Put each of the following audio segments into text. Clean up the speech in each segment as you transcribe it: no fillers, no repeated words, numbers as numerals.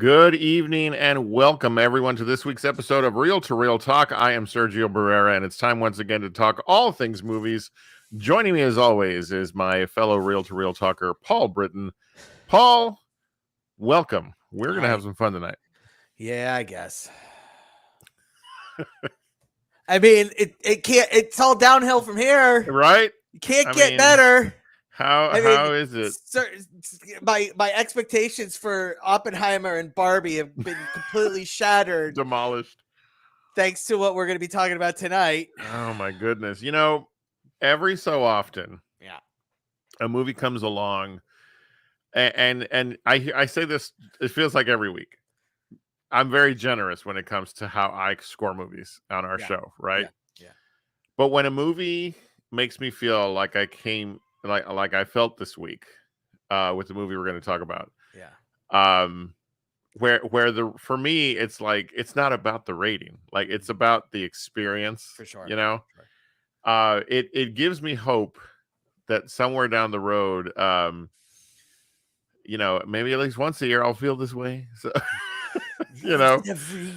Good evening and welcome everyone to this week's episode of Real to Real Talk. I am Sergio Barrera and it's time once again to talk all things movies. Joining me as always is my fellow Real to Real Talker, Paul Britton. Paul, welcome. We're going to have some fun tonight. Yeah, I guess. I mean, it can't, it's all downhill from here. Right? You can't get better. How is it? My expectations for Oppenheimer and Barbie have been completely shattered. Demolished. Thanks to what we're going to be talking about tonight. Oh my goodness. You know, every so often, a movie comes along and I say this, it feels like every week. I'm very generous when it comes to how I score movies on our show, right? Yeah. But when a movie makes me feel like I came like I felt this week with the movie we're going to talk about. Where for me it's like it's not about the rating. Like it's about the experience. For sure. You know? It gives me hope that somewhere down the road maybe at least once a year I'll feel this way. So every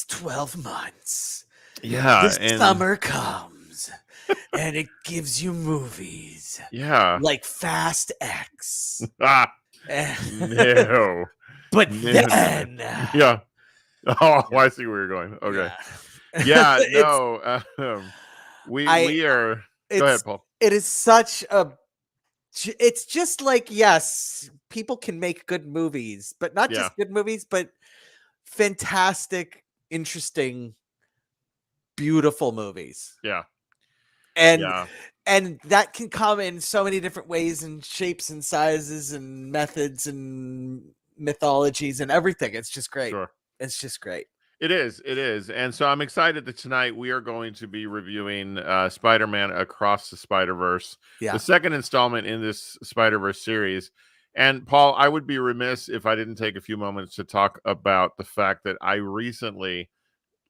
12 months. Yeah. The summer comes and it gives you movies. Yeah. Like Fast X. No. But then. Yeah. Oh, I see where you're going. Okay. Yeah. No. We are. Go ahead, Paul. It is such a. It's just like, yes, people can make good movies, but not just good movies, but fantastic, interesting, beautiful movies. Yeah. And that can come in so many different ways and shapes and sizes and methods and mythologies and everything. It's just great. Sure. It's just great. It is. And so I'm excited that tonight we are going to be reviewing Spider-Man Across the Spider-Verse, the second installment in this Spider-Verse series. And Paul, I would be remiss if I didn't take a few moments to talk about the fact that I recently,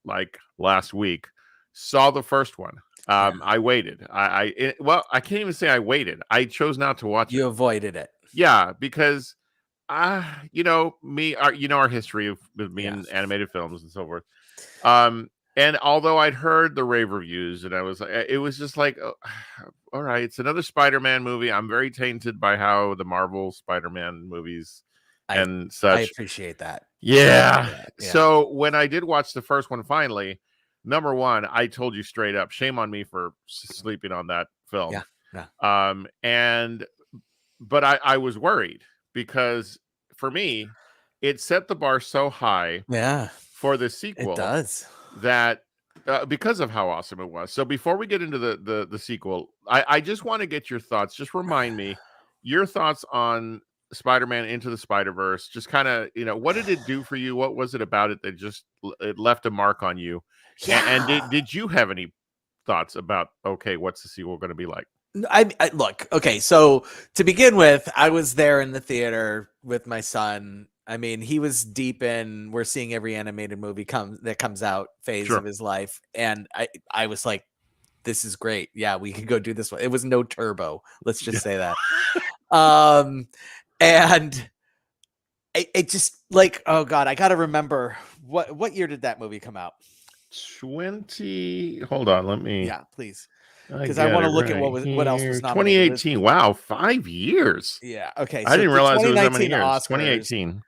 like last week, saw the first one. I waited. I can't even say I waited. I chose not to watch it. You avoided it. Yeah, because our history of me and animated films and so forth. And although I'd heard the rave reviews and I was like, it was just like, oh, all right, it's another Spider-Man movie. I'm very tainted by how the Marvel Spider-Man movies and such. I appreciate that. Yeah. So when I did watch the first one finally, number one, I told you straight up, shame on me for sleeping on that film. But I was worried because for me, it set the bar so high for the sequel. It does. That because of how awesome it was. So before we get into the sequel, I just want to get your thoughts. Just remind me your thoughts on Spider-Man Into the Spider-Verse. Just kind of, what did it do for you? What was it about it that just it left a mark on you? Yeah. And did you have any thoughts about, okay, what's the sequel going to be like? I look, okay, so to begin with, I was there in the theater with my son. I mean, he was deep in we're seeing every animated movie that comes out phase of his life. And I was like, this is great. Yeah, we can go do this one. It was no Turbo. Let's just say that. And it just like, oh God, I got to remember what year did that movie come out? Hold on, let me. Yeah, please. Because I want to look at what else was nominated. 2018. Wow, 5 years. Yeah. Okay. So I didn't realize it was that many years. Oscars, 2018.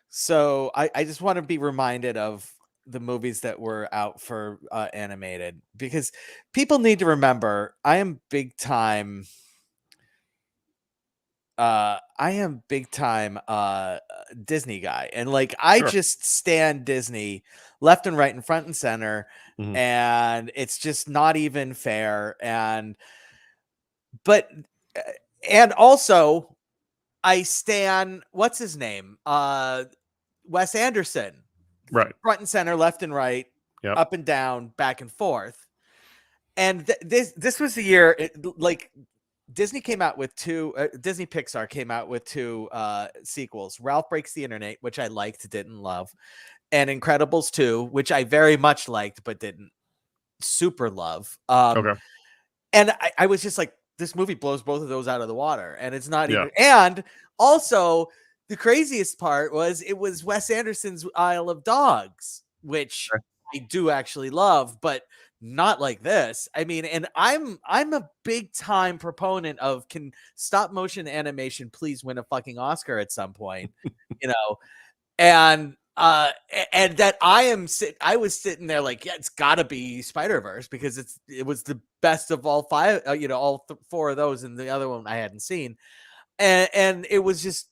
So I just want to be reminded of the movies that were out for animated, because people need to remember I am big time Disney guy, and like I just stand Disney left and right and front and center. And it's just not even fair. And also I stand, what's his name? Wes Anderson. Right. Front and center, left and right, up and down, back and forth. And this was the year, Disney came out with Disney Pixar came out with two sequels. Ralph Breaks the Internet, which I liked, didn't love. And Incredibles 2, which I very much liked, but didn't super love. And I was just like, this movie blows both of those out of the water. And it's not even. And also, the craziest part was it was Wes Anderson's Isle of Dogs, which I do actually love, but not like this. I mean, and I'm a big time proponent of, can stop motion animation please win a fucking Oscar at some point, you know? And that I was sitting there like, yeah, it's got to be Spider-Verse, because it was the best of all five, four of those, and the other one I hadn't seen, and it was just,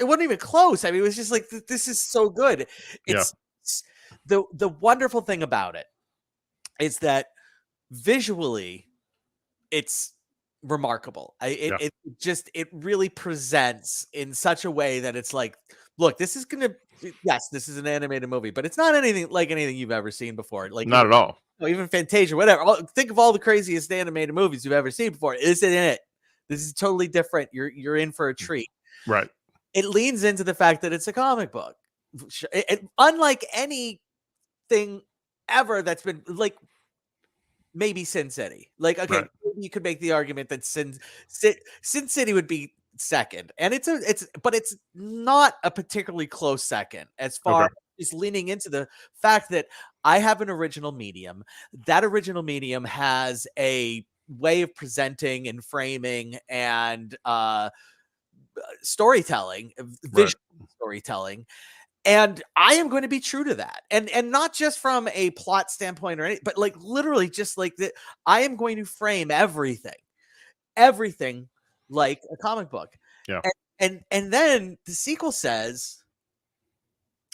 it wasn't even close. I mean, it was just like, this is so good. It's the wonderful thing about it is that visually it's remarkable. It really presents in such a way that it's like, look, this is this is an animated movie, but it's not anything like anything you've ever seen before. Like, not at all. Even Fantasia, whatever. Think of all the craziest animated movies you've ever seen before. Isn't it? This is totally different. You're in for a treat. Right. It leans into the fact that it's a comic book. Unlike anything ever that's been, like, maybe Sin City. Like, okay, you could make the argument that Sin City would be second, and but it's not a particularly close second as far as leaning into the fact that I have an original medium. That original medium has a way of presenting and framing and storytelling, visual storytelling. And I am going to be true to that. And not just from a plot standpoint or anything, but like literally just like that. I am going to frame everything like a comic book. Yeah. And then the sequel says,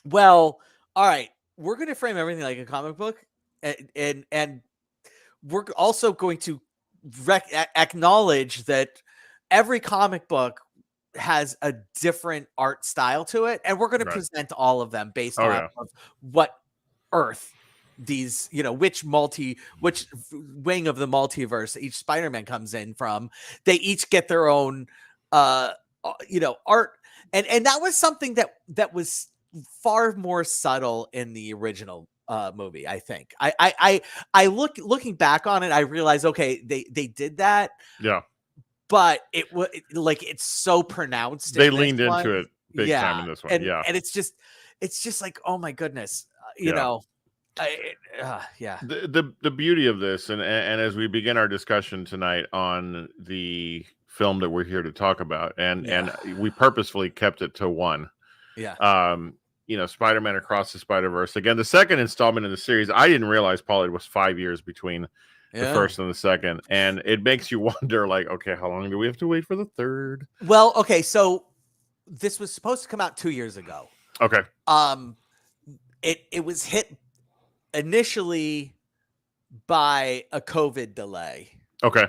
well, all right, we're going to frame everything like a comic book. And we're also going to acknowledge that every comic book has a different art style to it, and we're going to present all of them based on what Earth these, which wing of the multiverse each Spider-Man comes in from. They each get their own art, and that was something that was far more subtle in the original movie. I think I looking back on it, I realized, okay, they did that. Yeah. But it was like, it's so pronounced. They leaned into it big time in this one. And it's just like, oh my goodness, the beauty of this, and as we begin our discussion tonight on the film that we're here to talk about, and we purposefully kept it to one. Spider-Man Across the Spider-Verse, again, the second installment in the series. I didn't realize, Paul, it was 5 years between the first and the second, and it makes you wonder, like, okay, how long do we have to wait for the third? Well, okay, so this was supposed to come out 2 years ago. Okay. It was hit initially by a COVID delay. Okay.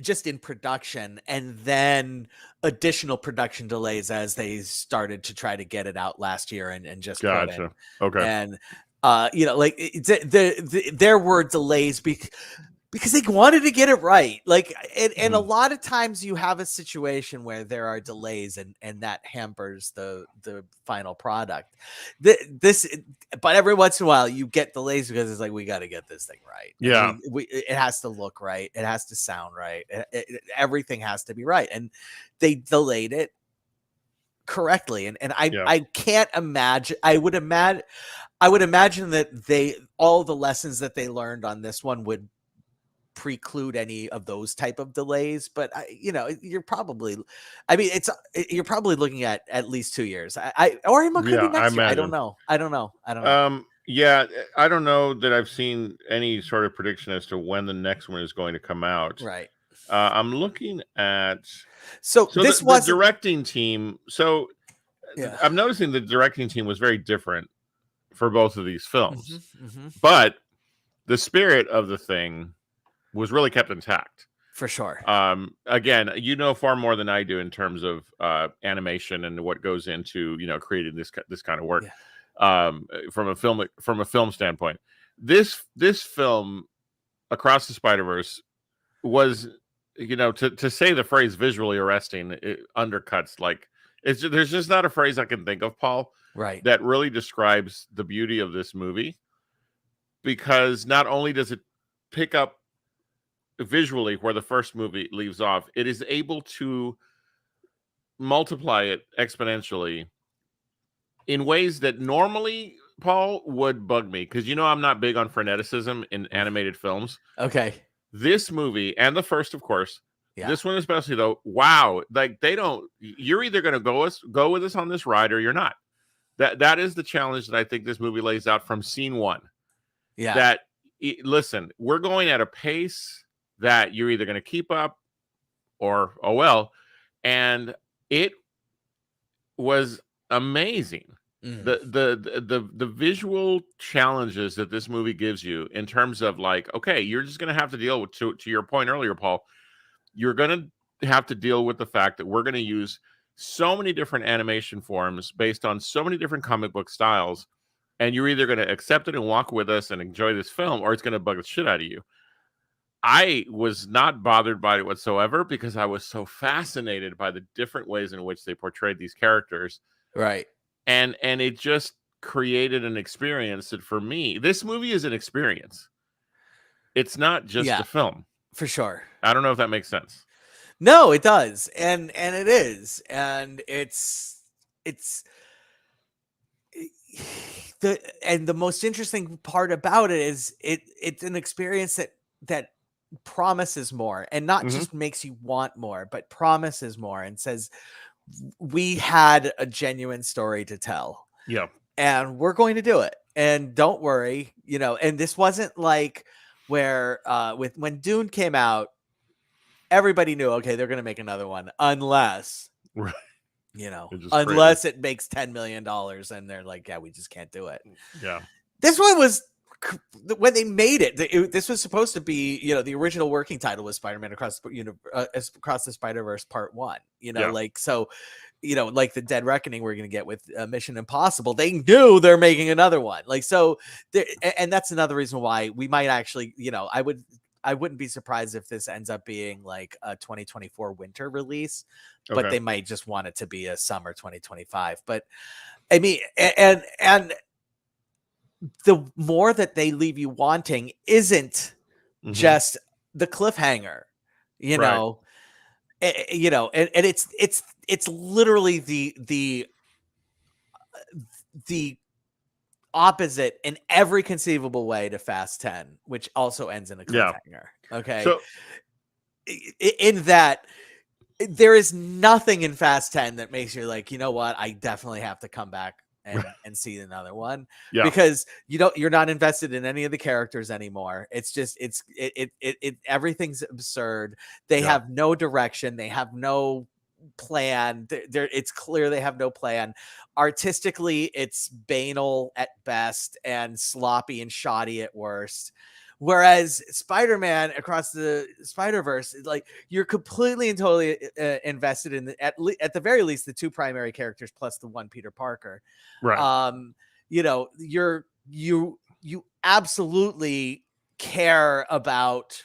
Just in production, and then additional production delays as they started to try to get it out last year and just gotcha. Okay. And there were delays because they wanted to get it right. Like, and a lot of times you have a situation where there are delays and that hampers the final product. But every once in a while you get delays because it's like, we got to get this thing right. Yeah. It has to look right. It has to sound right. Everything has to be right. And they delayed it correctly. And I can't imagine, I would imagine that all the lessons that they learned on this one would preclude any of those type of delays. But you're probably looking at least 2 years. Or it could be next year. I don't know. I don't know. Yeah, I don't know that I've seen any sort of prediction as to when the next one is going to come out. Right. I'm looking at this was the directing team. So I'm noticing the directing team was very different for both of these films, but the spirit of the thing was really kept intact, for sure. Again, far more than I do in terms of animation and what goes into creating this kind of work. From a film standpoint, this film Across the Spider-Verse was, to say the phrase visually arresting, it undercuts, like, there's just not a phrase I can think of, Paul, right, that really describes the beauty of this movie, because not only does it pick up visually where the first movie leaves off, it is able to multiply it exponentially in ways that normally, Paul, would bug me, because I'm not big on freneticism in animated films. Okay. This movie, and the first, of course, this one especially, though, wow, like you're either going to go with us on this ride or you're not. That is the challenge that I think this movie lays out from scene one. Yeah. That, listen, we're going at a pace that you're either going to keep up or, oh well. And it was amazing. The visual challenges that this movie gives you in terms of, like, okay, you're just going to have to deal with, to your point earlier, Paul, you're going to have to deal with the fact that we're going to use so many different animation forms based on so many different comic book styles, and you're either going to accept it and walk with us and enjoy this film, or it's going to bug the shit out of you. I was not bothered by it whatsoever, because I was so fascinated by the different ways in which they portrayed these characters. Right. And it just created an experience that, for me, this movie is an experience. It's not just a film. For sure. I don't know if that makes sense. No, it does. And it is. And it's the most interesting part about it is it's an experience that promises more, and not just makes you want more, but promises more and says, we had a genuine story to tell. Yeah. And we're going to do it. And don't worry, and this wasn't like where when Dune came out, everybody knew, okay, they're going to make another one unless unless it makes $10 million, and they're like, yeah, we just can't do it. Yeah. This one was, when they made it, this was supposed to be, the original working title was Spider-Man Across the Spider-Verse Part 1, like, so, like the Dead Reckoning we're going to get with Mission Impossible, they knew they're making another one. Like, so, and that's another reason why we might actually, I wouldn't be surprised if this ends up being like a 2024 winter release, but they might just want it to be a summer 2025. But I mean, and the more that they leave you wanting isn't just the cliffhanger, and it's literally the opposite in every conceivable way to Fast 10, which also ends in a cliffhanger. Yeah. Okay. So, in that, there is nothing in Fast 10 that makes you like, what, I definitely have to come back and see another one, because you're not invested in any of the characters anymore. It's just, everything's absurd. They have no direction. They have no plan. It's clear they have no plan. Artistically, it's banal at best and sloppy and shoddy at worst. Whereas Spider-Man Across the Spider-Verse, like, you're completely and totally invested in at the very least the two primary characters plus the one Peter Parker. Right. You absolutely care about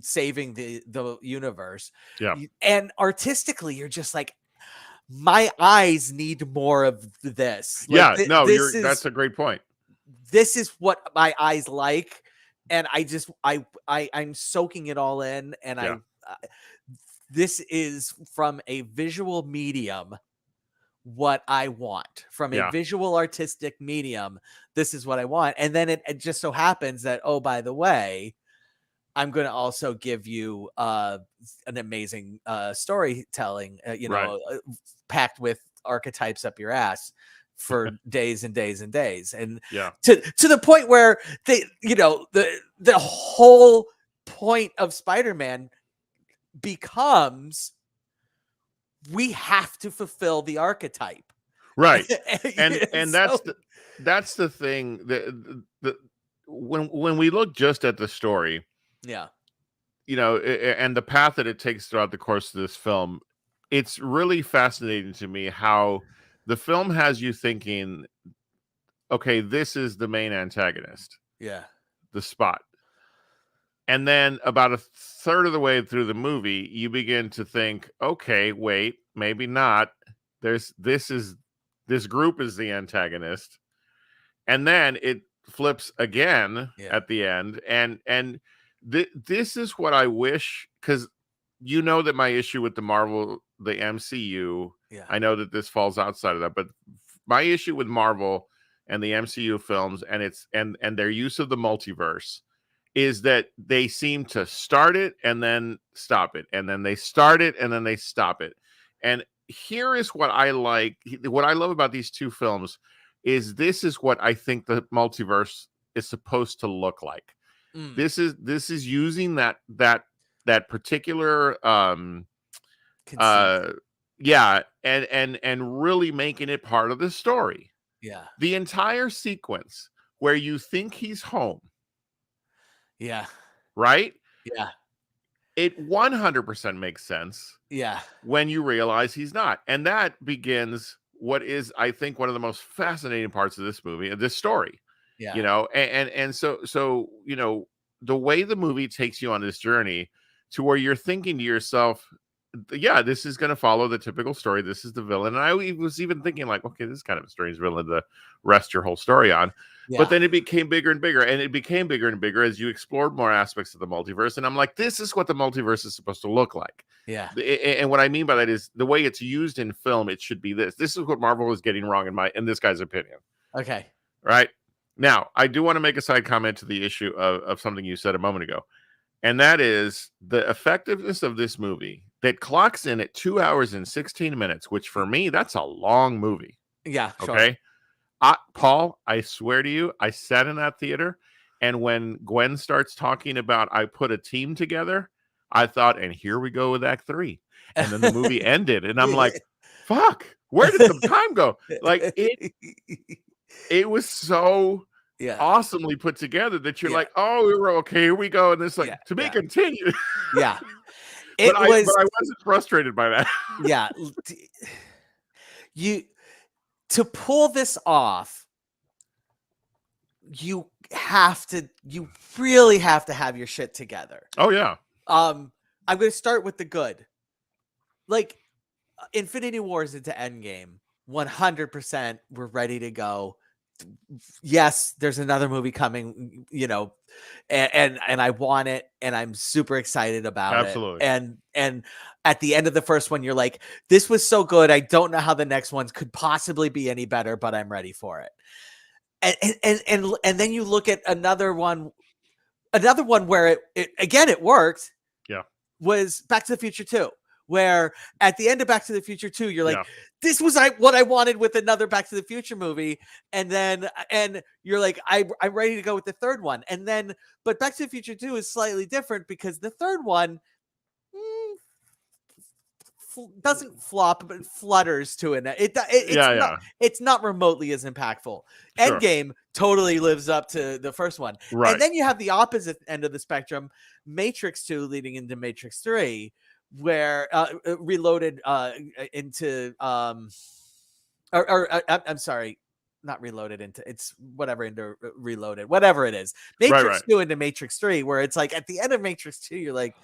saving the universe. Yeah. And artistically, you're just like, my eyes need more of this. Like, that's a great point. This is what my eyes like. And I'm soaking it all in, and this is, from a visual medium, what I want. From a visual artistic medium, this is what I want. And then it just so happens that, oh, by the way, I'm going to also give you an amazing storytelling, packed with archetypes up your ass for days and days and days, and to the point where they, the whole point of Spider-Man becomes, we have to fulfill the archetype, right? and that's the thing that when we look just at the story, and the path that it takes throughout the course of this film, it's really fascinating to me how the film has you thinking, okay, this is the main antagonist. Yeah. The Spot. And then about a third of the way through the movie, you begin to think, okay, wait, maybe not. This group is the antagonist. And then it flips again at the end. And this is what I wish, because that my issue with the the MCU. Yeah. I know that this falls outside of that, but my issue with Marvel and the MCU films and their use of the multiverse is that they seem to start it and then stop it, and then they start it and then they stop it. And here is what I like. What I love about these two films is this is what I think the multiverse is supposed to look like. This is using that particular yeah, and really making it part of the story. Yeah. The entire sequence where you think he's home. Yeah. Right? Yeah. It 100% makes sense. Yeah. When you realize he's not. And that begins what is, I think, one of the most fascinating parts of this movie and this story. Yeah. You know, and so, you know, the way the movie takes you on this journey to where you're thinking to yourself, yeah, this is going to follow the typical story. This is the villain. And I was even thinking like, okay, this is kind of a strange villain to rest your whole story on. Yeah. But then it became bigger and bigger, and it became bigger and bigger as you explored more aspects of the multiverse. And I'm like, this is what the multiverse is supposed to look like. Yeah. And what I mean by that is the way it's used in film, it should be this. This is what Marvel is getting wrong in this guy's opinion. Okay. Right. Now, I do want to make a side comment to the issue of something you said a moment ago. And that is the effectiveness of this movie that clocks in at 2 hours and 16 minutes, which for me, that's a long movie. Yeah. Sure. Okay. Paul, I swear to you, I sat in that theater, and when Gwen starts talking about I put a team together, I thought, and here we go with Act 3. And then the movie ended, and I'm like, fuck, where did the time go? Like it was so awesomely put together that you're like, oh, we're okay, here we go. And it's like, to be continued. Yeah. But I wasn't frustrated by that. Yeah. To pull this off, you really have to have your shit together. Oh yeah. I'm going to start with the good. Like Infinity Wars into Endgame, 100% we're ready to go. Yes, there's another movie coming, you know, and I want it, and I'm super excited about it. And at the end of the first one, you're like, this was so good. I don't know how the next ones could possibly be any better, but I'm ready for it. And then you look at another one where it worked. Yeah. Was Back to the Future 2. Where at the end of Back to the Future 2, you're like, this was what I wanted with another Back to the Future movie. And you're like, I'm ready to go with the third one. But Back to the Future 2 is slightly different because the third one doesn't flop, but flutters to it. It's not remotely as impactful. Sure. Endgame totally lives up to the first one. Right. And then you have the opposite end of the spectrum, Matrix 2 leading into Matrix 3. Where Reloaded into I'm sorry, not Reloaded into it's whatever into Reloaded, whatever it is. Matrix 2 into Matrix 3, where it's like at the end of Matrix 2, you're like,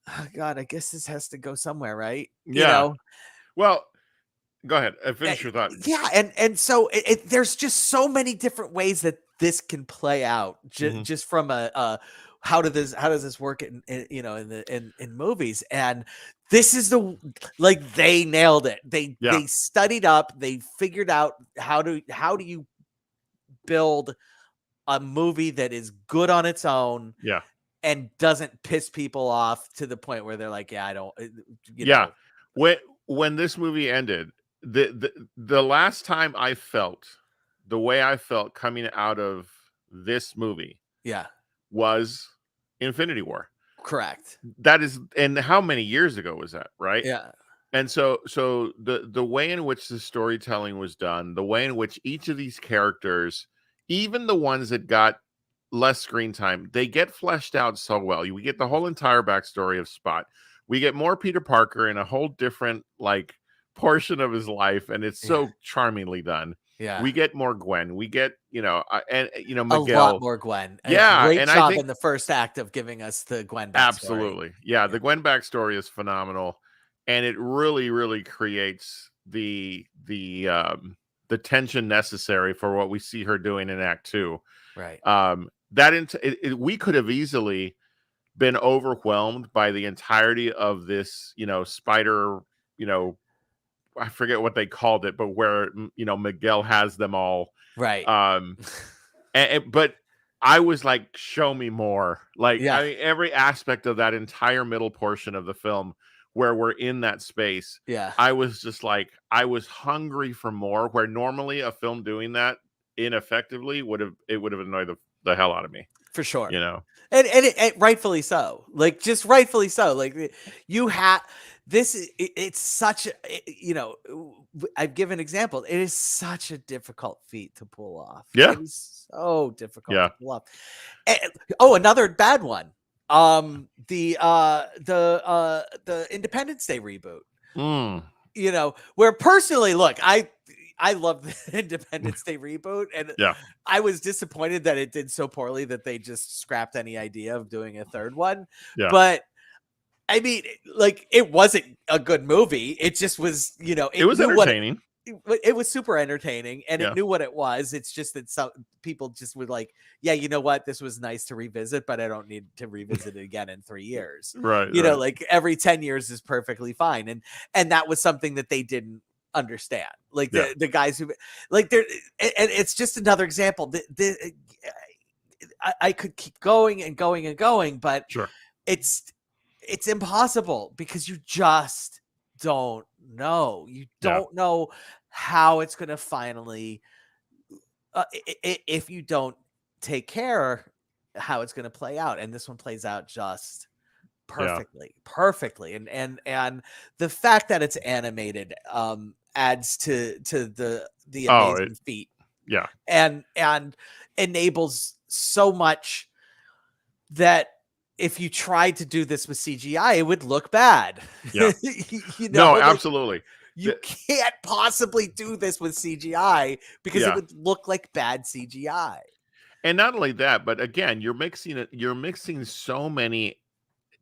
oh God, I guess this has to go somewhere, right? Yeah. You know? Well, go ahead. Finish your thought. Yeah, and so there's just so many different ways that this can play out, just from a how does this work in movies? And this is they nailed it. They studied up, they figured out how do you build a movie that is good on its own, and doesn't piss people off to the point where they're like, I don't, know. When this movie ended, the last time I felt the way I felt coming out of this movie, was Infinity War. Correct. That is, and how many years ago was that, right? Yeah. And so the way in which the storytelling was done, the way in which each of these characters, even the ones that got less screen time, they get fleshed out so well. We get the whole entire backstory of Spot. We get more Peter Parker in a whole different portion of his life, and it's so charmingly done. Yeah, we get more Gwen. We get Miguel. A lot more Gwen. Great job I think, in the first act of giving us the Gwen backstory. Absolutely, yeah. The Gwen backstory is phenomenal, and it really, really creates the tension necessary for what we see her doing in Act 2. Right. We could have easily been overwhelmed by the entirety of this, Spider I forget what they called it, but where Miguel has them all. Right. But I was like, show me more. Like, yeah. I mean, every aspect of that entire middle portion of the film where we're in that space. Yeah. I was just like, I was hungry for more, where normally a film doing that ineffectively would have annoyed the hell out of me. For sure. And rightfully so. Like, just rightfully so. Like, you have this, it's such a, I've given example. It is such a difficult feat to pull off. Yeah. It is so difficult to pull off. And, another bad one. The Independence Day reboot. Where personally, look, I love the Independence Day reboot, and I was disappointed that it did so poorly that they just scrapped any idea of doing a third one. Yeah. But I mean, like, it wasn't a good movie. It just was, it was entertaining. It was super entertaining, and it knew what it was. It's just that some people just would like, yeah, you know what? This was nice to revisit, but I don't need to revisit it again in 3 years. Right. Like every 10 years is perfectly fine. And that was something that they didn't understand. Like the guys who like and it's just another example. I could keep going and going and going, but sure, it's impossible because you just don't know. You don't know how it's going to finally, if you don't take care, how it's going to play out. And this one plays out just perfectly. And the fact that it's animated adds to the amazing feat. Yeah. And enables so much that if you tried to do this with CGI, it would look bad. Yeah. No, absolutely. You can't possibly do this with CGI because it would look like bad CGI. And not only that, but again, you're mixing so many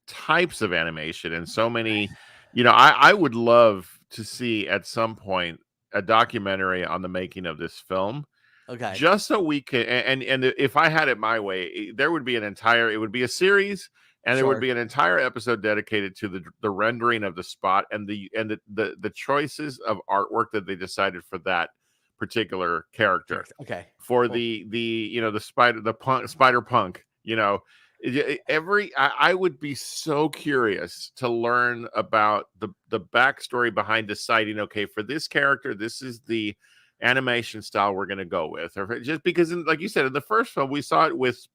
types of animation and so many, I would love to see at some point a documentary on the making of this film. Okay. Just so we can, and if I had it my way, there would be it would be a series, and there would be an entire episode dedicated to the rendering of the spot and the choices of artwork that they decided for that particular character. Okay. For the spider punk, I would be so curious to learn about the backstory behind deciding, okay, for this character, this is the animation style we're going to go with, or just because, like you said, in the first film, we saw it with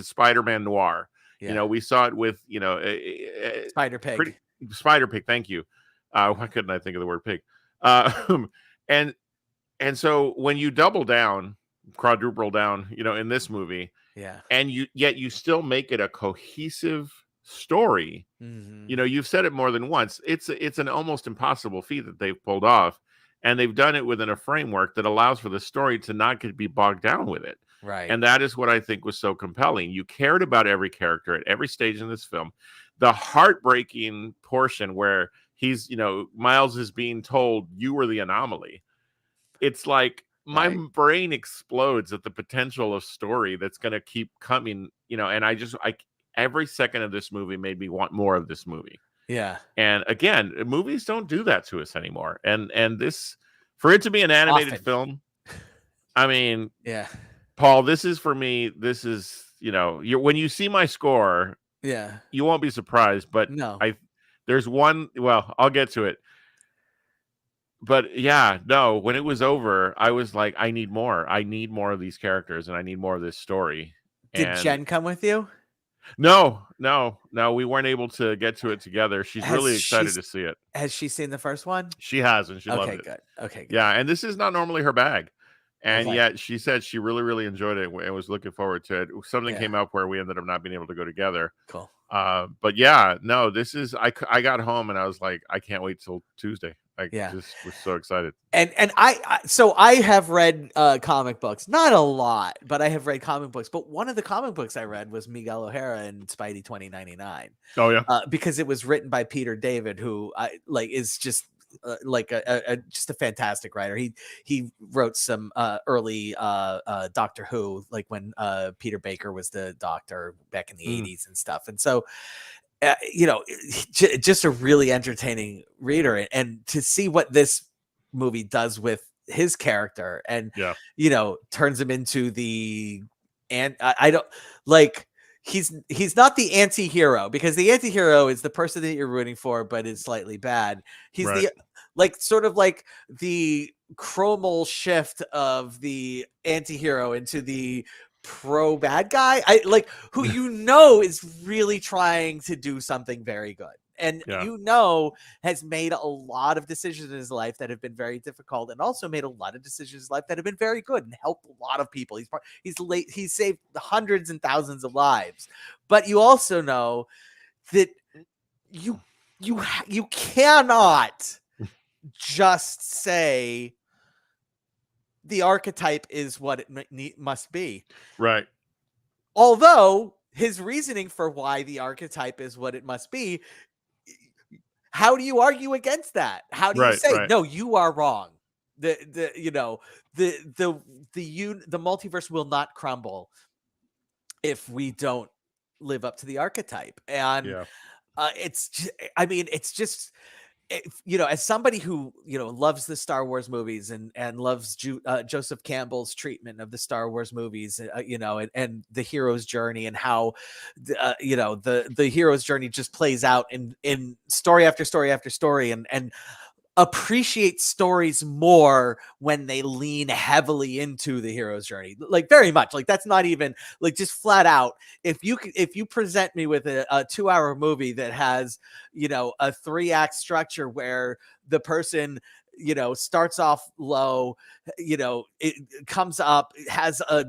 Spider-Man Noir. We saw it with, Spider Pig. Spider Pig. Thank you. Why couldn't I think of the word pig? And so when you double down, quadruple down, in this movie, and you still make it a cohesive story. Mm-hmm. You've said it more than once. It's an almost impossible feat that they've pulled off, and they've done it within a framework that allows for the story to not be bogged down with it. Right. And that is what I think was so compelling. You cared about every character at every stage in this film. The heartbreaking portion where he's, Miles is being told you were the anomaly. It's like my brain explodes at the potential of story that's going to keep coming, and every second of this movie made me want more of this movie. Yeah. And again, movies don't do that to us anymore. And this, for it to be an animated film, I mean, Paul, this is for me. This is, when you see my score, you won't be surprised. But no, there's one. Well, I'll get to it. But when it was over, I was like, I need more. I need more of these characters, and I need more of this story. Did Jen come with you? No, we weren't able to get to it together. She's really excited to see it. Has she seen the first one? She has, and she loved it. Okay, good. Yeah, and this is not normally her bag. And yet she said she really, really enjoyed it and was looking forward to it. Something came up where we ended up not being able to go together. Cool. But this is, I got home and I was like, I can't wait till Tuesday. I just was so excited. And I have read comic books, not a lot, but I have read comic books. But one of the comic books I read was Miguel O'Hara and Spidey 2099. Oh yeah, because it was written by Peter David, who is just just a fantastic writer. He wrote some early Doctor Who, like when Peter Baker was the Doctor back in the 80s and stuff. And so just a really entertaining reader, and to see what this movie does with his character, and turns him into I don't like. He's not the anti-hero, because the anti-hero is the person that you're rooting for, but is slightly bad. He's the sort of like the chromal shift of the anti-hero into the pro bad guy, who is really trying to do something very good, and has made a lot of decisions in his life that have been very difficult, and also made a lot of decisions in his life that have been very good and helped a lot of people. He's saved hundreds and thousands of lives. But you also know that you cannot just say the archetype is what it must be. Right. Although his reasoning for why the archetype is what it must be, how do you argue against that? How do you say, no, you are wrong? The multiverse will not crumble if we don't live up to the archetype. And it's just, as somebody who loves the Star Wars movies and loves Joseph Campbell's treatment of the Star Wars movies, and the hero's journey, and how the hero's journey just plays out in story after story after story, and appreciate stories more when they lean heavily into the hero's journey, very much. That's not even just flat out. If you present me with a 2-hour movie that has a 3-act structure where the person starts off low, it comes up, has a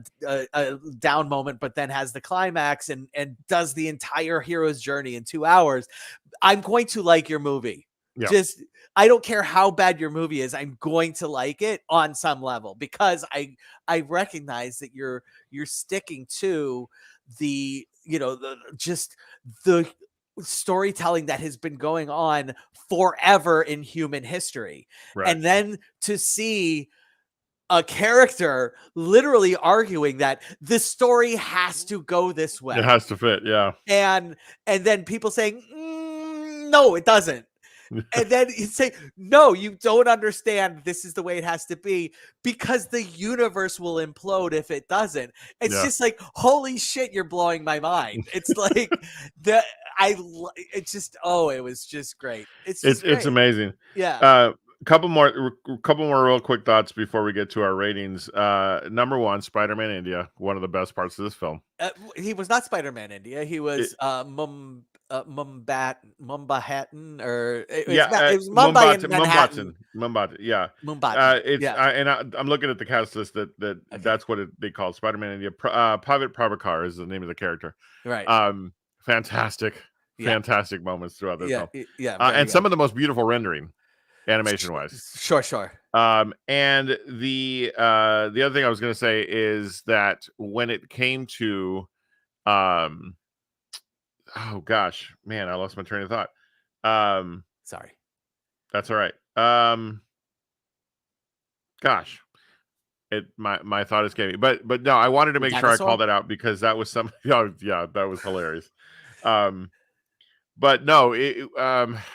down moment, but then has the climax and does the entire hero's journey in 2 hours, I'm going to like your movie. I don't care how bad your movie is, I'm going to like it on some level, because I recognize that you're sticking to the the storytelling that has been going on forever in human history. And then to see a character literally arguing that the story has to go this way, it has to fit, and then people saying no, it doesn't. And then you say, no, you don't understand. This is the way it has to be, because the universe will implode if it doesn't. It's just holy shit, you're blowing my mind. It's it was just great. It's amazing. Yeah. Couple more real quick thoughts before we get to our ratings. Number one, Spider-Man India, one of the best parts of this film. He was not Spider-Man India. He was Mumbattan, or it was Mumbai in Manhattan. Mumbattan, yeah. Mumbattan. I'm looking at the cast list that's what they call Spider-Man India. Pavat Prabhakar is the name of the character. Right. Fantastic moments throughout this film. And good. Some of the most beautiful rendering, animation wise. Sure. And the other thing I was going to say is that when it came to oh gosh, man, I lost my train of thought. Sorry. That's all right. Gosh, my thought escaped me. But no, I wanted to make sure I called that out, because that was some. Oh yeah, that was hilarious. But no,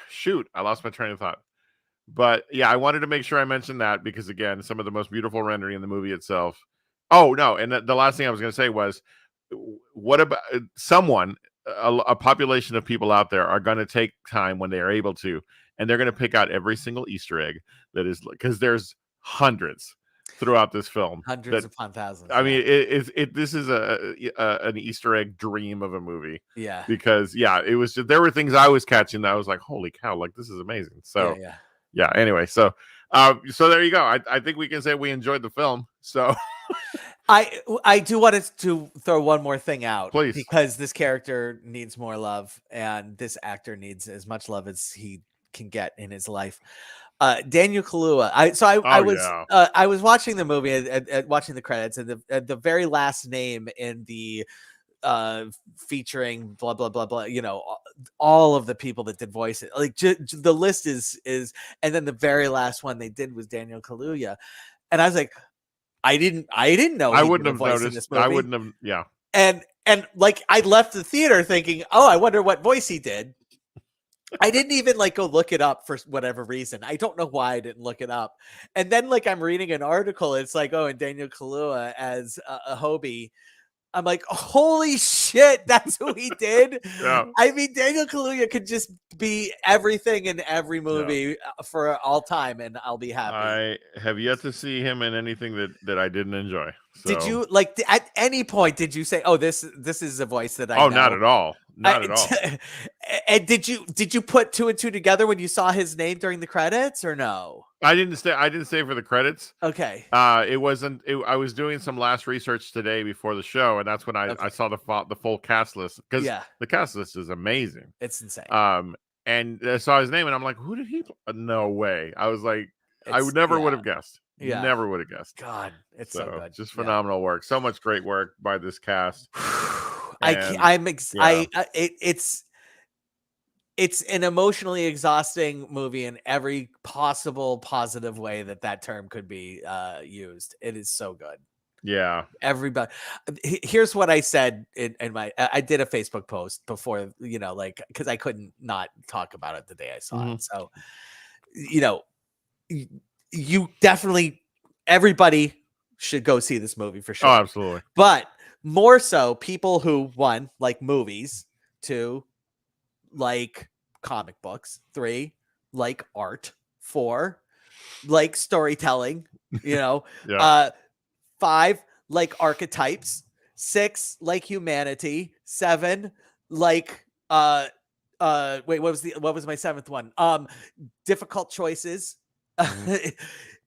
shoot, I lost my train of thought. But yeah, I wanted to make sure I mentioned that, because again, some of the most beautiful rendering in the movie itself. Oh no, and the last thing I was going to say was, what about a population of people out there are going to take time when they are able to, and they're going to pick out every single Easter egg that is, because there's hundreds throughout this film, hundreds upon thousands. I mean, this is an Easter egg dream of a movie. Yeah, because it was just, there were things I was catching that I was like, holy cow, this is amazing. So anyway, so there you go. I think we can say we enjoyed the film. So I do want to throw one more thing out, please, because this character needs more love, and this actor needs as much love as he can get in his life. Daniel Kaluuya. I was watching the movie, watching the credits, and the very last name in the featuring blah blah blah blah, all of the people that did voice it, the list is, and then the very last one they did was Daniel Kaluuya, and I was like, I didn't know. I wouldn't have noticed. I wouldn't have. Yeah. And And like I left the theater thinking, oh, I wonder what voice he did. I didn't even like go look it up for whatever reason. I don't know why I didn't look it up. And then like I'm reading an article. It's like, oh, and Daniel Kaluuya as a Hobie. I'm like, holy shit, that's who he did. Yeah. I mean, Daniel Kaluuya could just be everything in every movie for all time, and I'll be happy. I have yet to see him in anything that I didn't enjoy. So. Did you like at any point? Did you say, "Oh, this is a voice that I"? Oh, know? not at all. Not at all. And did you put two and two together when you saw his name during the credits, or no? I didn't stay for the credits. Okay. It wasn't. I was doing some last research today before the show, and that's when I saw the full cast list, because the cast list is amazing. It's insane. And I saw his name, and I'm like, who did he? No way. I was like, I would never would have guessed. Yeah. Never would have guessed. God, it's so good. Just phenomenal work. So much great work by this cast. It's an emotionally exhausting movie in every possible positive way that term could be used. It is so good. Yeah. Everybody. Here's what I said in I did a Facebook post before, like, because I couldn't not talk about it the day I saw it. So, you definitely, everybody should go see this movie for sure. Oh, absolutely. But more so people who, one, like movies, two, like comic books, three, like art, four, like storytelling, five, like archetypes, six, like humanity, seven, like wait, what was my seventh one? Difficult choices.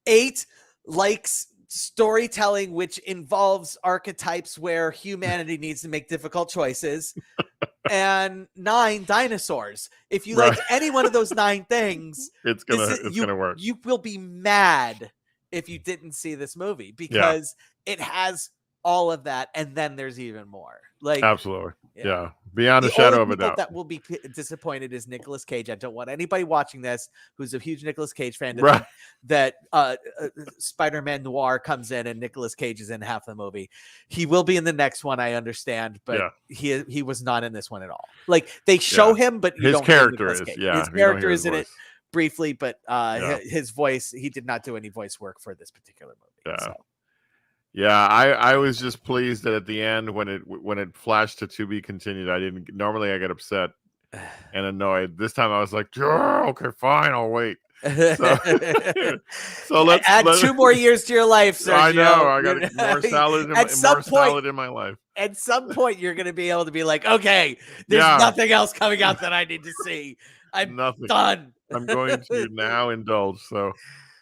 8 likes storytelling which involves archetypes where humanity needs to make difficult choices, and 9 dinosaurs. If you like any one of those 9 things, it's gonna work. You will be mad if you didn't see this movie, because it has all of that, and then there's even more. Like, absolutely, yeah. Beyond a shadow of a doubt. That will be disappointed is Nicolas Cage. I don't want anybody watching this who's a huge Nicolas Cage fan that Spider-Man Noir comes in and Nicolas Cage is in half the movie. He will be in the next one, I understand, but he was not in this one at all. Like, they show him, but his character is his character is in it briefly, but his voice, he did not do any voice work for this particular movie. So. Yeah, I was just pleased that at the end, when it flashed to be continued, I didn't. Normally, I get upset and annoyed. This time, I was like, okay, fine, I'll wait. So let's add 2 more years to your life, Sergio. I know. I got more salad in my life. At some point, you're going to be able to be like, okay, there's nothing else coming out that I need to see. I'm done. I'm going to now indulge. So.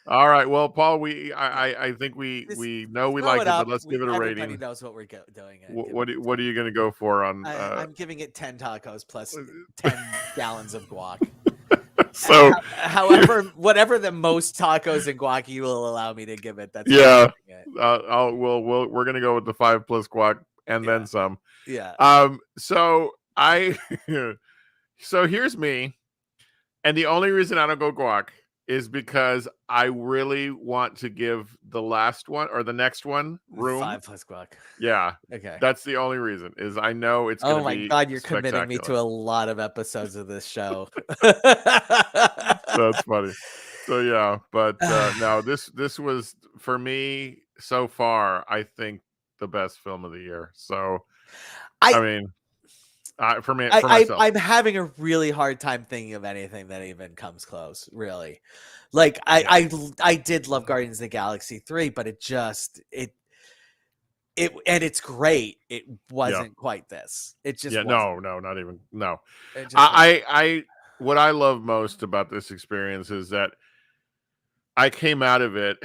All right. Well, Paul, I think we know we like it, but let's give it a rating. Everybody knows what we're doing. What are you going to go for on? I'm giving it 10 tacos plus 10 gallons of guac. So, however, whatever the most tacos and guac you will allow me to give it, that's we're going to go with the 5 plus guac and then some. Yeah. So here's me, and the only reason I don't go guac is because I really want to give the last one or the next one room. 5 plus guac. Yeah. Okay. That's the only reason, is I know it's going to be. Oh my God, you're committing me to a lot of episodes of this show. That's funny. So yeah, but no, this was, for me so far, I think the best film of the year. So I mean, for myself, I'm having a really hard time thinking of anything that even comes close. Really, like I did love Guardians of the Galaxy 3, but it and it's great. It wasn't quite this. It just no, not even no. I what I love most about this experience is that I came out of it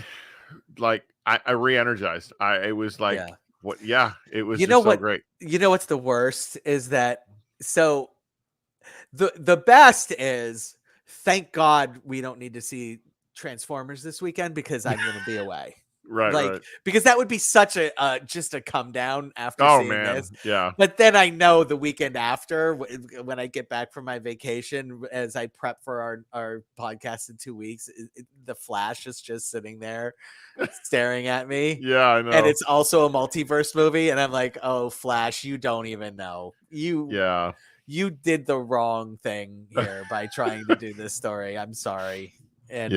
like I re-energized. It was like. What? Yeah, it was. So great. You know what's the worst is that. So, the best is, thank God we don't need to see Transformers this weekend, because I'm going to be away. Right. Because that would be such a just a come down after seeing this. Yeah. But then I know the weekend after, when I get back from my vacation, as I prep for our podcast in 2 weeks, the Flash is just sitting there staring at me. Yeah, I know. And it's also a multiverse movie, and I'm like, oh, Flash, you don't even know. You did the wrong thing here by trying to do this story. I'm sorry. And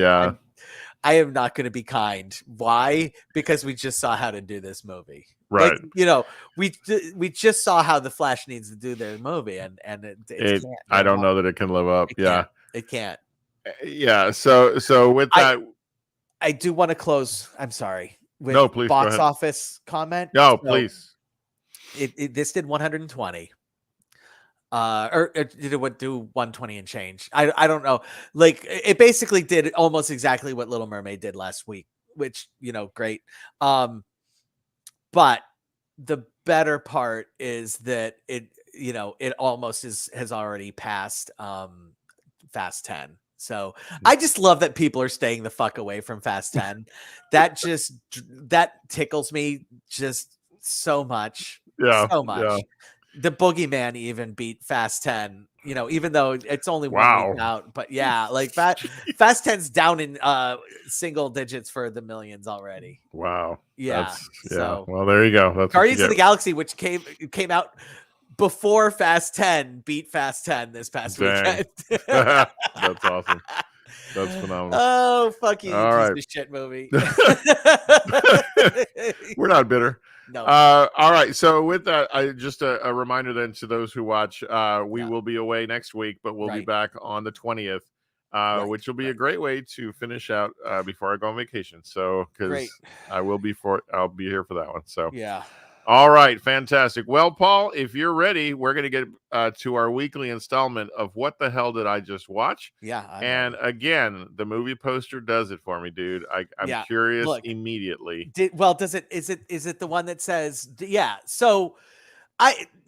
I am not going to be kind. Why? Because we just saw how to do this movie. Right. Like, we just saw how the Flash needs to do their movie, and it can't. I don't know that it can live up. It can't. Yeah. So with that, I do want to close. I'm sorry. No, please. Box office comment. No, please. This did 120. Or did it do 120 and change? I don't know. Like, it basically did almost exactly what Little Mermaid did last week, which, great. But the better part is that it almost has already passed Fast 10. So I just love that people are staying the fuck away from Fast 10. that tickles me just so much. Yeah. So much. Yeah. The Boogeyman even beat Fast 10, even though it's only 1 week out. But yeah, like Fast 10's down in single digits for the millions already. Wow. Yeah. So, well, there you go. That's Guardians of the Galaxy, which came out before Fast 10, beat Fast 10 this past weekend. That's awesome. That's phenomenal. Oh, fuck you, all piece of shit movie. We're not bitter. No. All right. So with that, just a reminder then to those who watch, we will be away next week, but we'll be back on the 20th, which will be a great way to finish out before I go on vacation. So, because I'll be here for that one. So yeah. All right, fantastic. Well, Paul, if you're ready, we're going to get to our weekly installment of What the Hell Did I Just Watch? Yeah. And again, the movie poster does it for me, dude. I'm curious immediately. Is it the one that says, yeah. So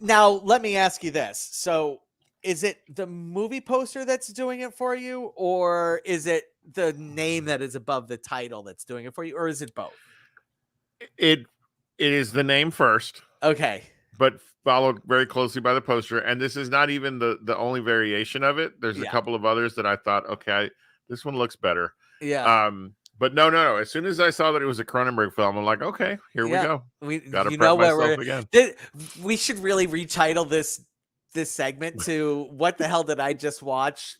now let me ask you this. So is it the movie poster that's doing it for you, or is it the name that is above the title that's doing it for you, or is it both? It is the name first. Okay. But followed very closely by the poster. And this is not even the only variation of it. There's a couple of others that I thought, okay, this one looks better. Yeah. But no. As soon as I saw that it was a Cronenberg film, I'm like, okay, here we go. Gotta prep myself again. We should really retitle this segment to What the Hell Did I Just Watch?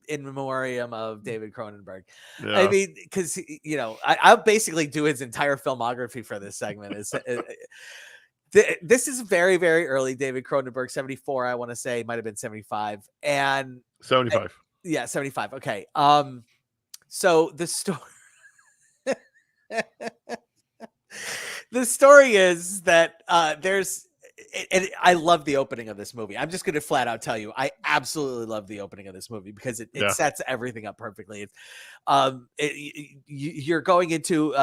In memoriam of David Cronenberg. Yeah. I mean, because I'll basically do his entire filmography for this segment. This is very, very early David Cronenberg, 74, I want to say, might have been 75. And 75. Yeah, 75. Okay. So the story the story is that there's and I love the opening of this movie. I'm just going to flat out tell you, I absolutely love the opening of this movie because it sets everything up perfectly. You're going into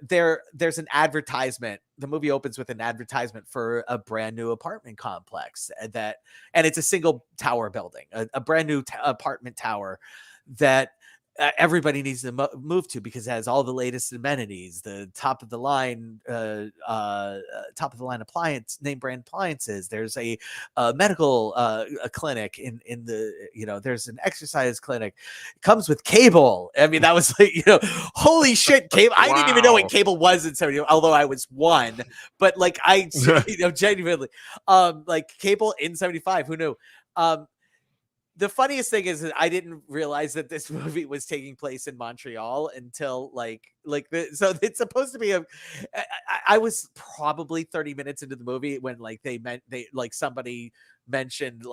there's an advertisement. The movie opens with an advertisement for a brand new apartment complex and it's a single tower building, a brand new apartment tower that everybody needs to move to because it has all the latest amenities, the top of the line appliance, name brand appliances. There's a medical a clinic in the there's an exercise clinic. It comes with cable. I mean, that was like holy shit, cable. I didn't even know what cable was in 70, although I was one. But like I genuinely like cable in 75. Who knew? The funniest thing is that I didn't realize that this movie was taking place in Montreal until so it's supposed to be I was probably 30 minutes into the movie when somebody mentioned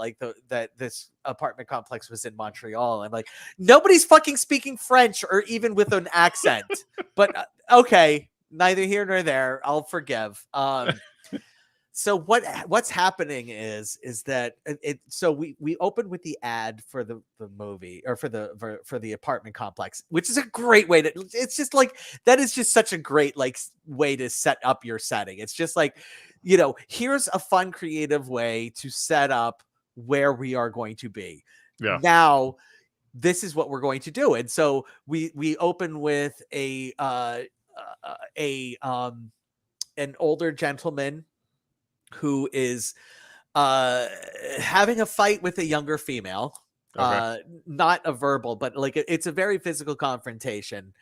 that this apartment complex was in Montreal. I'm like, nobody's fucking speaking French or even with an accent, but okay, neither here nor there. I'll forgive. So what's happening is that so we open with the ad for the movie or for the apartment complex, which is a great way it's just like, that is just such a great way to set up your setting. It's just like, here's a fun, creative way to set up where we are going to be. Yeah. Now, this is what we're going to do. And so we open with a an older gentleman who is having a fight with a younger female. Okay. Not a verbal, but like it's a very physical confrontation.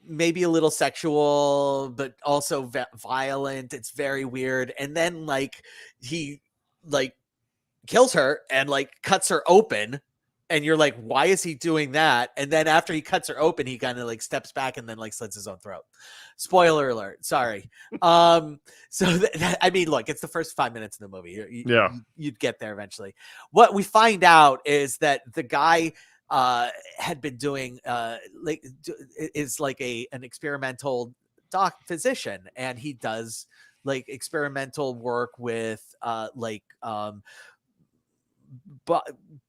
Maybe a little sexual, but also violent. It's very weird. And then like he like kills her and like cuts her open. And you're like, why is he doing that? And then after he cuts her open, he kind of like steps back and then like slits his own throat. Spoiler alert. Sorry. So I mean, look, it's the first 5 minutes of the movie. You'd get there eventually. What we find out is that the guy had been doing is like an experimental physician, and he does like experimental work with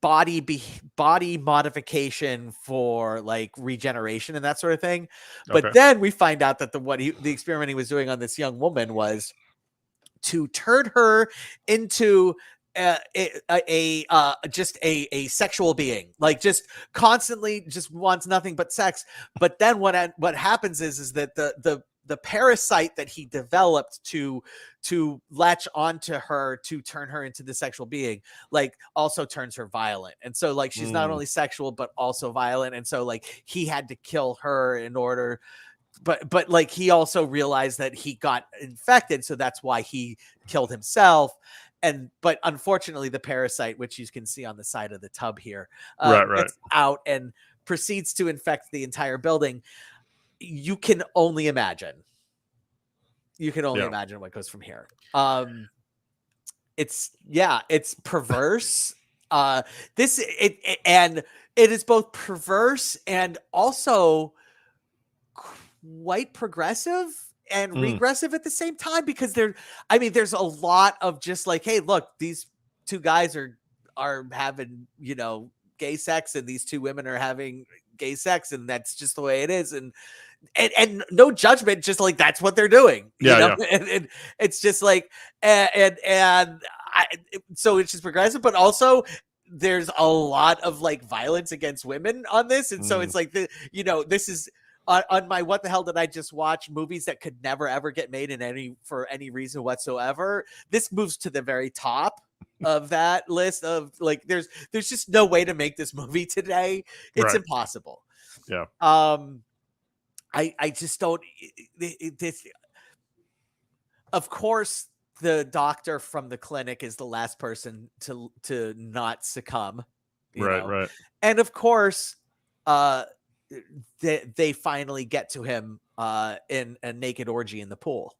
body modification for like regeneration and that sort of thing. But then we find out that the experiment he was doing on this young woman was to turn her into just a sexual being, like just constantly just wants nothing but sex. But then what happens is that the parasite that he developed to latch onto her to turn her into the sexual being, like also turns her violent. And so like she's not only sexual but also violent. And so like he had to kill her in order, but like he also realized that he got infected, so that's why he killed himself. But unfortunately the parasite, which you can see on the side of the tub here, gets out and proceeds to infect the entire building. You can only imagine. Imagine what goes from here. It's perverse. And it is both perverse and also quite progressive and regressive at the same time, because there's a lot of just like, hey, look, these two guys are having, gay sex, and these two women are having gay sex, and that's just the way it is. And no judgment, just like that's what they're doing. And it's just like, so it's just progressive, but also there's a lot of like violence against women on this. And so it's like this is on my what the hell did I just watch movies that could never ever get made for any reason whatsoever. This moves to the very top of that list of like, there's just no way to make this movie today. It's impossible. I just don't. Of course, the doctor from the clinic is the last person to not succumb. Right. And of course, they finally get to him in a naked orgy in the pool.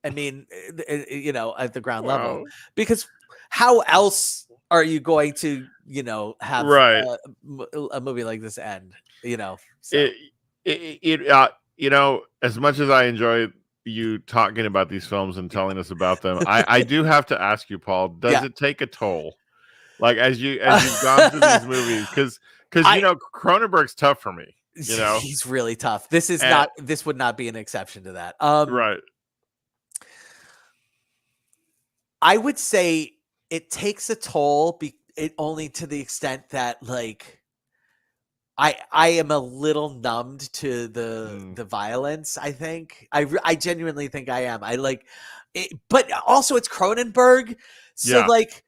I mean, at the ground level, because how else are you going to, have a movie like this end? So. As much as I enjoy you talking about these films and telling us about them, I do have to ask you, Paul, does it take a toll? Like as you've gone through these movies, because Cronenberg's tough for me. He's really tough. This would not be an exception to that. Right. I would say it takes a toll, only to the extent that like I am a little numbed to the violence. I think I genuinely think I am. I like it, but also it's Cronenberg, so like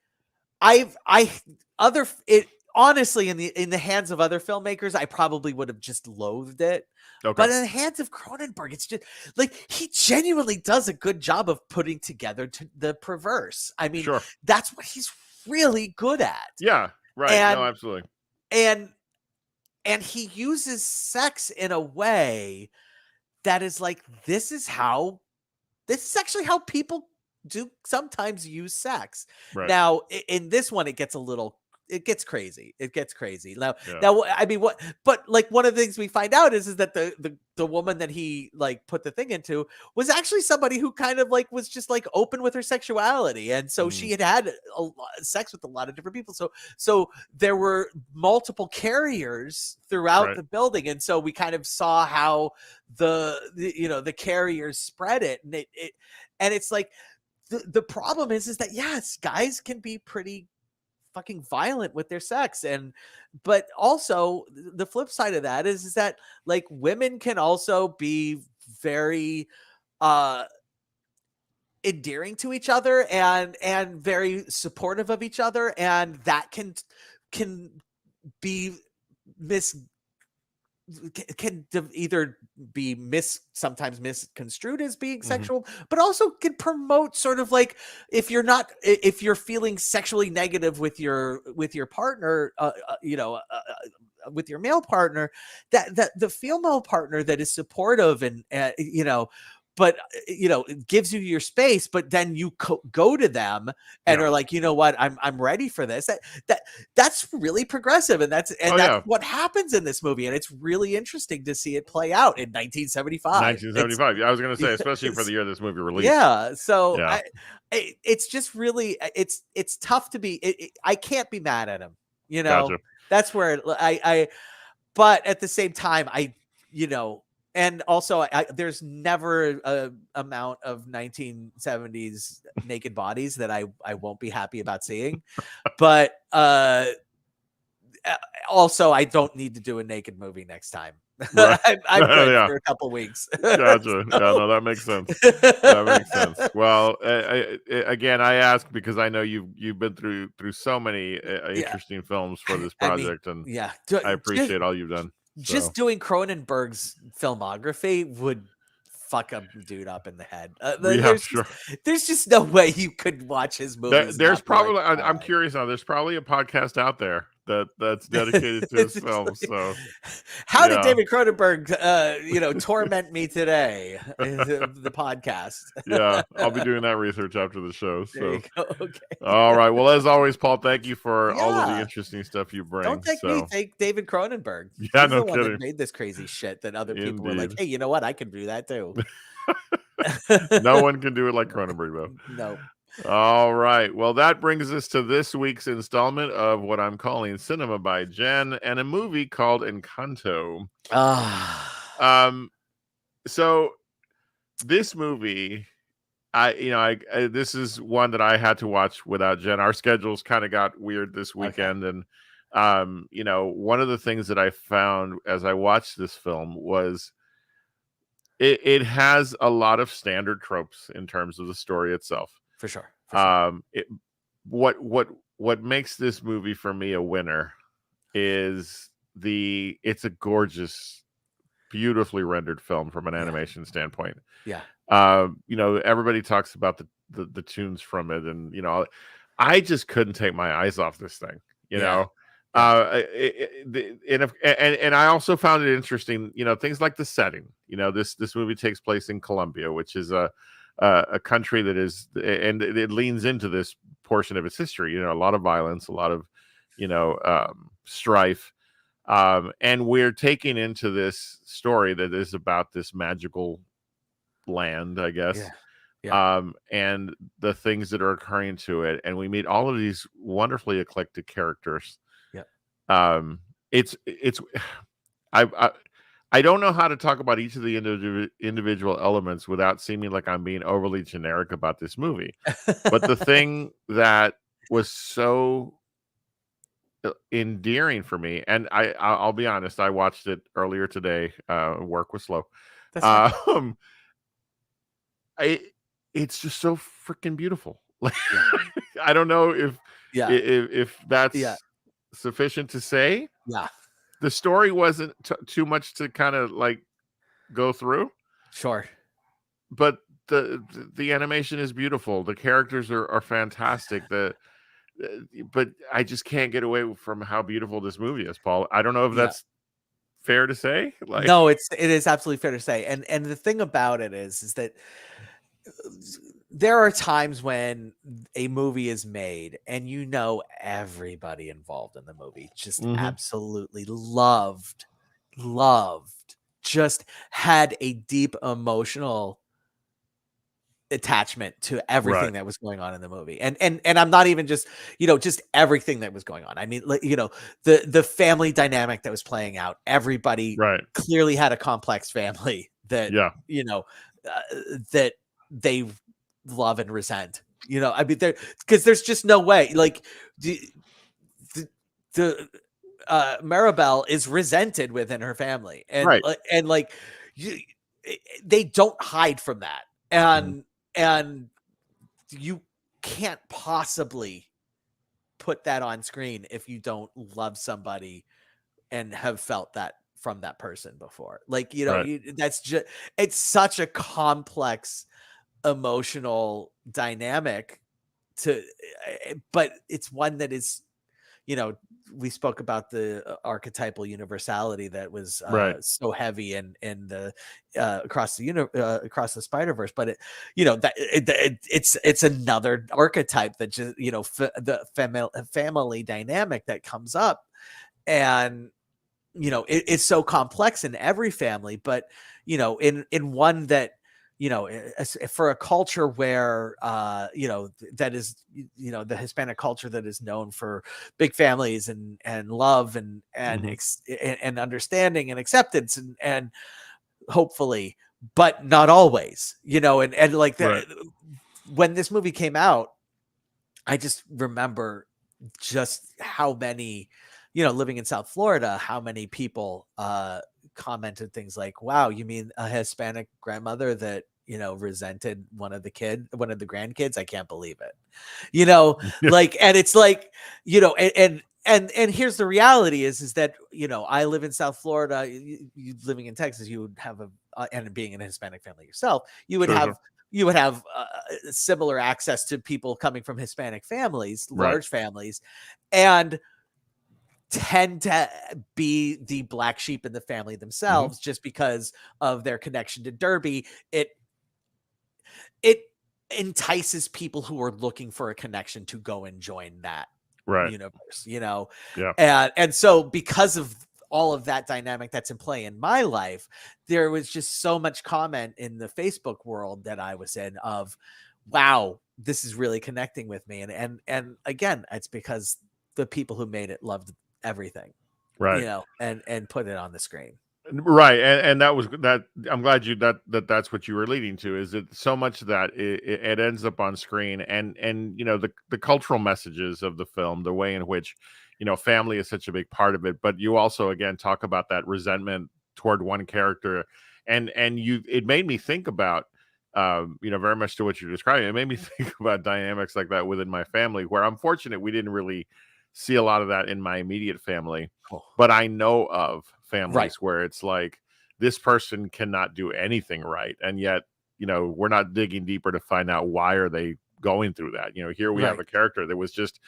honestly in the hands of other filmmakers, I probably would have just loathed it. Okay. But in the hands of Cronenberg, it's just like he genuinely does a good job of putting together the perverse. I mean, that's what he's really good at. Yeah, right. No, absolutely. And he uses sex in a way that is like, this is actually how people do sometimes use sex. Right. Now, in this one, it gets crazy. Now, I mean, but like one of the things we find out is that the woman that he like put the thing into was actually somebody who kind of like was just like open with her sexuality. And so she had sex with a lot of different people. So there were multiple carriers throughout the building. And so we kind of saw how the carriers spread it. And it's like, the problem is that yes, guys can be pretty fucking violent with their sex. But also the flip side of that is that like women can also be very endearing to each other and very supportive of each other, and that can be can either be sometimes misconstrued as being sexual, but also can promote sort of like if you're feeling sexually negative with your partner, with your male partner, that the female partner that is supportive and but it gives you your space, but then you go to them and are like, you know what, I'm ready for this. That's really progressive, and that's what happens in this movie, and it's really interesting to see it play out in 1975. 1975. I was going to say, especially for the year this movie released. Yeah, so it's just really it's tough to be. I can't be mad at him. Gotcha. That's where I. But at the same time, and also, there's never a amount of 1970s naked bodies that I won't be happy about seeing. But also, I don't need to do a naked movie next time. Right. I'm good for a couple weeks. Gotcha. So. Yeah, no, that makes sense. That makes sense. Well, again, I ask because I know you've been through so many interesting films for this project, and I appreciate all you've done. Just doing Cronenberg's filmography would fuck a dude up in the head. There's just no way you could watch his movies. There's probably I'm curious now. There's probably a podcast out there that's dedicated to his films. So, how did David Cronenberg, torment me today? The podcast. Yeah, I'll be doing that research after the show. So, okay. All right. Well, as always, Paul, thank you for all of the interesting stuff you bring. Don't thank me. Thank David Cronenberg. Yeah, He's no the kidding. One that made this crazy shit that other people were like, hey, you know what? I can do that too. No one can do it like Cronenberg, though. No. All right. Well, that brings us to this week's installment of what I'm calling Cinema by Jen, and a movie called Encanto. So this movie, this is one that I had to watch without Jen. Our schedules kind of got weird this weekend, and one of the things that I found as I watched this film was it has a lot of standard tropes in terms of the story itself. For sure. What makes this movie for me a winner is it's a gorgeous, beautifully rendered film from an animation standpoint. Yeah. Everybody talks about the tunes from it, and I just couldn't take my eyes off this thing. And I also found it interesting, things like the setting. This movie takes place in Colombia, which is a country that is, and it leans into this portion of its history. A lot of violence, a lot of strife, and we're taking into this story that is about this magical land, I guess. And the things that are occurring to it, and we meet all of these wonderfully eclectic characters. I don't know how to talk about each of the individual elements without seeming like I'm being overly generic about this movie. But the thing that was so endearing for me, and I'll be honest, I watched it earlier today. Work was slow. It's just so freaking beautiful. I don't know if that's sufficient to say. Yeah. The story wasn't too much to kind of like go through. Sure. But the animation is beautiful. The characters are fantastic. But I just can't get away from how beautiful this movie is, Paul. I don't know if that's fair to say. No, it is absolutely fair to say. And the thing about it is that there are times when a movie is made and everybody involved in the movie just absolutely loved, just had a deep emotional attachment to everything that was going on in the movie. And I'm not even just, just everything that was going on. I mean, the family dynamic that was playing out, everybody clearly had a complex family that, that they love and resent. I mean, because there's just no way. Like, the Maribel is resented within her family, and right. and like they don't hide from that, and you can't possibly put that on screen if you don't love somebody and have felt that from that person before. Like, Right. that's just, it's such a complex emotional dynamic but it's one that is, we spoke about the archetypal universality that was Right. so heavy in the across the Spider-Verse, but it's another archetype that just, the family dynamic that comes up, and it's so complex in every family, but in one that, for a culture where that is, the Hispanic culture that is known for big families and love and understanding and acceptance and hopefully, but not always, and like that. Right. When this movie came out, I just remember just how many, living in South Florida, how many people commented things like, wow, you mean a Hispanic grandmother that, resented one of the grandkids? I can't believe it. Like, and it's like, and here's the reality is that, I live in South Florida. You living in Texas, you would have and being in a Hispanic family yourself, you would have similar access to people coming from Hispanic families, large families, and tend to be the black sheep in the family themselves, just because of their connection to Derby. It entices people who are looking for a connection to go and join that universe, and so because of all of that dynamic that's in play in my life, there was just so much comment in the Facebook world that I was in of, wow, this is really connecting with me. And again, it's because the people who made it loved everything, and put it on the screen. Right. And that was that. I'm glad that's what you were leading to, is it so much that it ends up on screen, and the cultural messages of the film, the way in which, family is such a big part of it. But you also, again, talk about that resentment toward one character, and it made me think about, very much to what you're describing. It made me think about dynamics like that within my family, where I'm fortunate we didn't really see a lot of that in my immediate family, but I know of families where it's like, this person cannot do anything right, and yet, we're not digging deeper to find out why are they going through that. Here we have a character that was just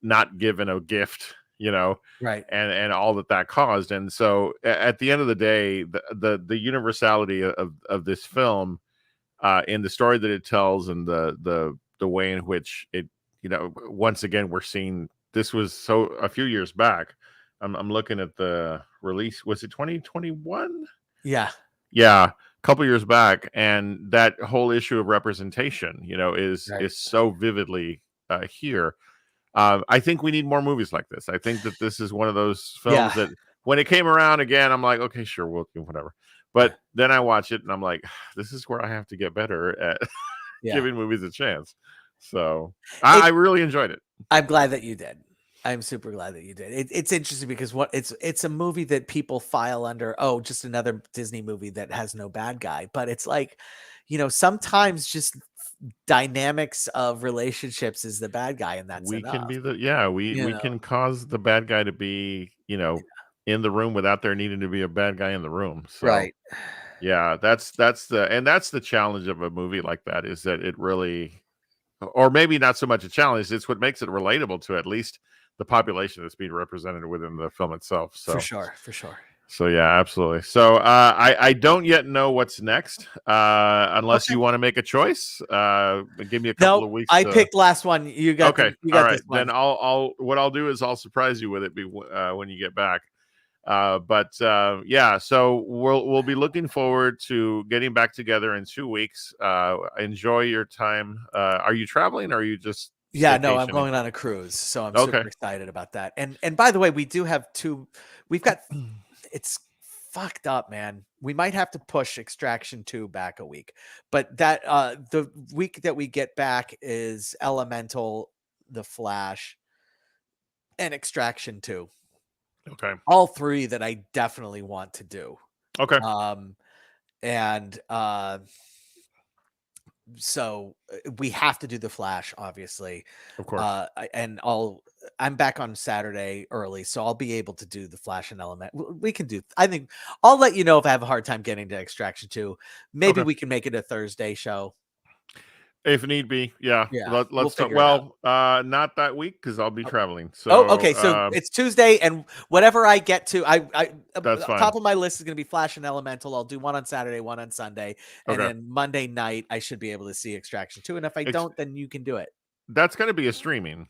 not given a gift, and all that caused. And so at the end of the day, the universality of this film, in the story that it tells, and the way in which it, once again, we're seeing, this was a few years back. I'm looking at the release. Was it 2021? Yeah. A couple years back, and that whole issue of representation, is so vividly here. I think we need more movies like this. I think that this is one of those films that, when it came around again, I'm like, okay, sure, we'll do whatever. But then I watch it and I'm like, this is where I have to get better at giving movies a chance. So I really enjoyed it. I'm glad that you did. I'm super glad that you did. It's interesting because it's a movie that people file under, oh, just another Disney movie that has no bad guy. But it's like, sometimes just dynamics of relationships is the bad guy, and that's enough. Can be we can cause the bad guy to be, in the room without there needing to be a bad guy in the room. So that's the challenge of a movie like that, is that it really, or maybe not so much a challenge, it's what makes it relatable to at least the population that's being represented within the film itself. So for sure. So absolutely. So I don't yet know what's next, unless you want to make a choice. Give me a couple of weeks. I picked last one. You got okay. All right. Then I'll do is I'll surprise you with it when you get back. So we'll be looking forward to getting back together in 2 weeks. Enjoy your time. Are you traveling, or are you just? Yeah, no, I'm going on a cruise, so I'm super excited about that. And by the way, we do have we've got, it's fucked up, man. We might have to push Extraction 2 back a week, but that the week that we get back is Elemental, The Flash, and Extraction 2. Okay. All 3 that I definitely want to do. Okay. And so we have to do the Flash, obviously. Of course. I'm back on Saturday early, so I'll be able to do the Flash and Element. We can do. I think I'll let you know if I have a hard time getting to Extraction 2. Maybe we can make it a Thursday show. If need be, yeah. Let's talk. Well, not that week because I'll be traveling. So, okay. So it's Tuesday, and whatever I get to, that's fine. Top of my list is going to be Flash and Elemental. I'll do one on Saturday, one on Sunday, and then Monday night I should be able to see Extraction 2. And if I don't, then you can do it. That's going to be a streaming.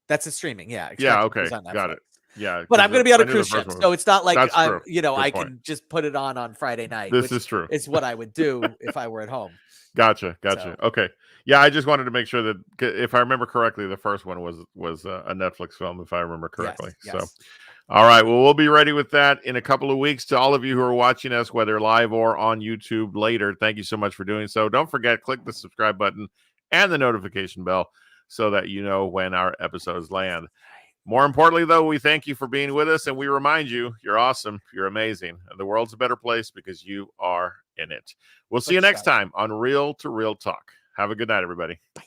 That's a streaming, yeah. Yeah. Okay. Got it. Yeah, but I'm going to be on a cruise ship, so it's not like I Good can just put it on Friday night. This is true. It's what I would do if I were at home. Gotcha. So. Okay. Yeah, I just wanted to make sure that if I remember correctly, the first one was a Netflix film, if I remember correctly. Yes. So, all right. Well, we'll be ready with that in a couple of weeks. To all of you who are watching us, whether live or on YouTube later, thank you so much for doing so. Don't forget, click the subscribe button and the notification bell so that you know when our episodes land. More importantly, though, we thank you for being with us, and we remind you, you're awesome, you're amazing, and the world's a better place because you are in it. We'll see you next time on Real to Real Talk. Have a good night, everybody. Bye.